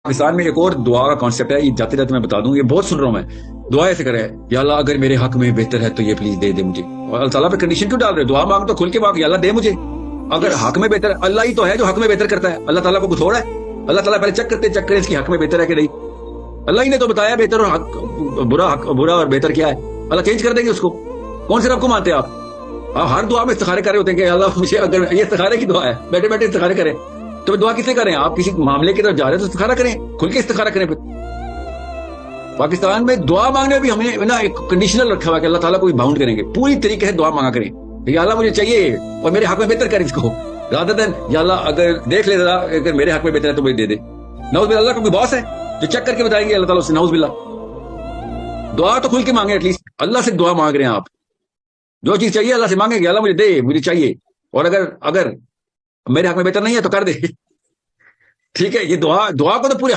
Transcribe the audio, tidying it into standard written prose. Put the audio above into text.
پاکستان میں ایک اور دعا کا کانسیپٹ ہے، یہ جاتے جاتے میں بتا دوں، یہ بہت سن رہا ہوں میں، دعا ایسے کرے یا اللہ اگر میرے حق میں بہتر ہے تو یہ پلیز دے دے مجھے، اور اللہ تعالیٰ پہ کنڈیشن کیوں ڈال رہے؟ دعا مانگ تو کھل کے مانگ، یا اللہ دے مجھے، اگر حق میں بہتر ہے، اللہ ہی تو ہے جو حق میں بہتر کرتا ہے، اللہ تعالیٰ کو کچھ ہو رہا ہے؟ اللہ تعالیٰ پہلے چیک کرے اس کی حق میں بہتر ہے کہ نہیں، اللہ ہی نے تو بتایا بہتر اور برا اور بہتر کیا ہے، اللہ چینج کر دیں گے اس کو، کون سے رب کو مانتے ہیں آپ ہر دعا میں استخارے کر رہے ہوتے ہیں کہ اللہ مجھے، اگر یہ استخارے کی دعا ہے، بیٹھے بیٹھے استخارے کریں تو دعا کس سے کریں؟ آپ کسی معاملے کی طرف جا رہے ہیں تو استخارہ کریں، کھل کے استخارہ کریں۔ پھر پاکستان میں دعا مانگنے میں بھی ہم نے نا ایک کنڈیشنل رکھا ہوا کہ اللہ تعالیٰ کو بھی باؤنڈ کریں گے، پوری طریقے سے دعا مانگا کریں کہ اللہ مجھے چاہیے اور میرے حق میں بہتر کر اس کو، رادر دین یا اللہ اگر دیکھ لے ذرا اگر میرے حق میں بہتر ہے تو مجھے دے دے۔ نعوذ باللہ، اللہ کا کوئی باس ہے جو چیک کر کے بتائیں گے اللہ تعالیٰ سے؟ نعوذ باللہ، دعا تو کھل کے مانگے، ایٹ لیسٹ اللہ سے دعا مانگ رہے ہیں آپ، جو چیز چاہیے اللہ سے مانگیں گے، اللہ مجھے دے، مجھے چاہیے، اور اگر میرے حق میں بہتر نہیں ہے تو کر دے، ٹھیک ہے۔ یہ دعا کو تو پورے